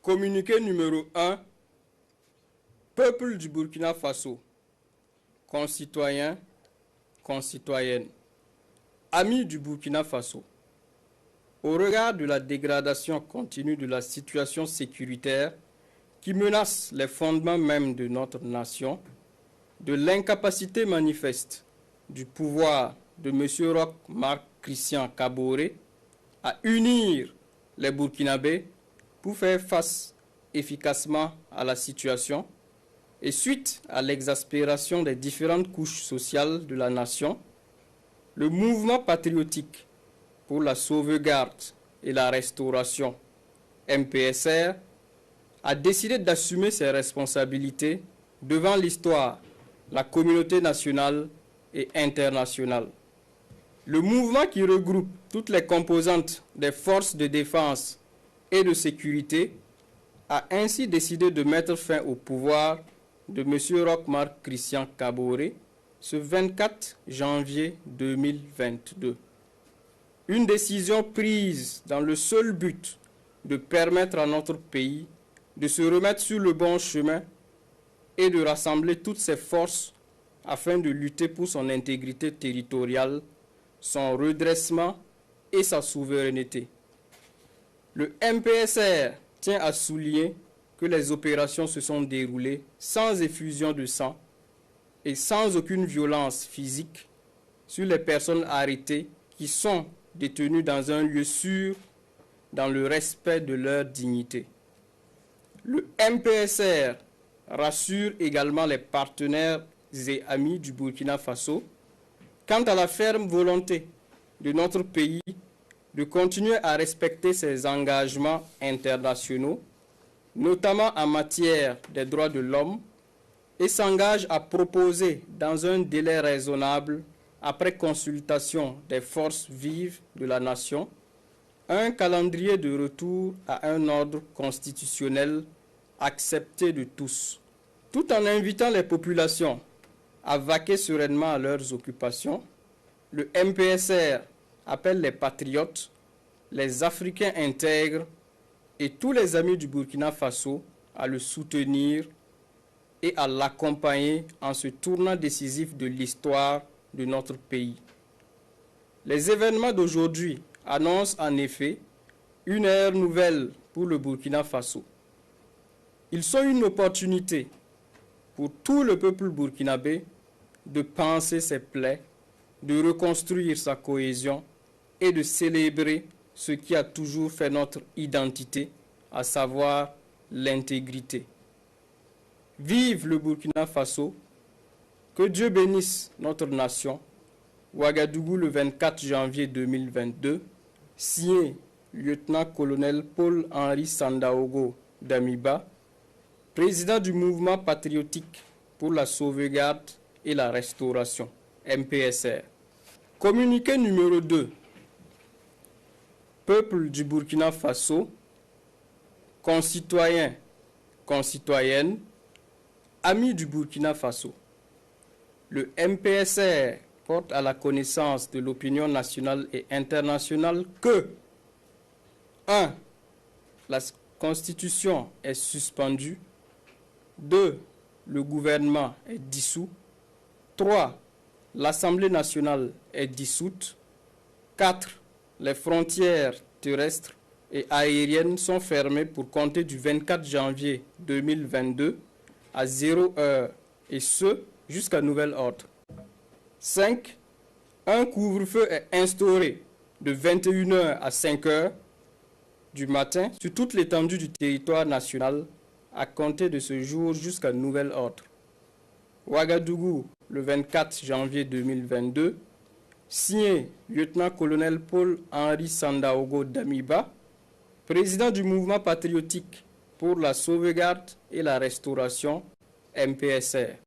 Communiqué numéro 1. Peuple du Burkina Faso, concitoyens, concitoyennes, amis du Burkina Faso. Au regard de la dégradation continue de la situation sécuritaire qui menace les fondements mêmes de notre nation, de l'incapacité manifeste du pouvoir de M. Roch Marc Christian Kaboré à unir les Burkinabés pour faire face efficacement à la situation et suite à l'exaspération des différentes couches sociales de la nation, le mouvement patriotique pour la sauvegarde et la restauration, MPSR, a décidé d'assumer ses responsabilités devant l'histoire, la communauté nationale et internationale. Le mouvement qui regroupe toutes les composantes des forces de défense et de sécurité a ainsi décidé de mettre fin au pouvoir de M. Roch Marc Christian Kaboré ce 24 janvier 2022. Une décision prise dans le seul but de permettre à notre pays de se remettre sur le bon chemin et de rassembler toutes ses forces afin de lutter pour son intégrité territoriale, son redressement et sa souveraineté. Le MPSR tient à souligner que les opérations se sont déroulées sans effusion de sang et sans aucune violence physique sur les personnes arrêtées qui sont détenues dans un lieu sûr, dans le respect de leur dignité. Le MPSR rassure également les partenaires et amis du Burkina Faso quant à la ferme volonté de notre pays de continuer à respecter ses engagements internationaux, notamment en matière des droits de l'homme, et s'engage à proposer dans un délai raisonnable, après consultation des forces vives de la nation, un calendrier de retour à un ordre constitutionnel accepté de tous, tout en invitant les populations à vaquer sereinement à leurs occupations. Le MPSR appelle les patriotes, les Africains intègres et tous les amis du Burkina Faso à le soutenir et à l'accompagner en ce tournant décisif de l'histoire de notre pays. Les événements d'aujourd'hui annoncent en effet une ère nouvelle pour le Burkina Faso. Ils sont une opportunité pour tout le peuple burkinabé de panser ses plaies, de reconstruire sa cohésion et de célébrer ce qui a toujours fait notre identité, à savoir l'intégrité. Vive le Burkina Faso, que Dieu bénisse notre nation. Ouagadougou le 24 janvier 2022, signé lieutenant-colonel Paul-Henri Sandaogo Damiba, président du mouvement patriotique pour la sauvegarde et la restauration, MPSR. Communiqué numéro 2. Peuple du Burkina Faso, concitoyens, concitoyennes, amis du Burkina Faso. Le MPSR porte à la connaissance de l'opinion nationale et internationale que 1. La Constitution est suspendue. 2. Le gouvernement est dissous. 3. L'Assemblée nationale est dissoute. 4. Les frontières terrestres et aériennes sont fermées pour compter du 24 janvier 2022 à 0 heure, et ce, jusqu'à nouvel ordre. 5. Un couvre-feu est instauré de 21 h à 5 h du matin sur toute l'étendue du territoire national à compter de ce jour jusqu'à nouvel ordre. Ouagadougou, le 24 janvier 2022, signé lieutenant-colonel Paul-Henri Sandaogo Damiba, président du mouvement patriotique pour la sauvegarde et la restauration, MPSR.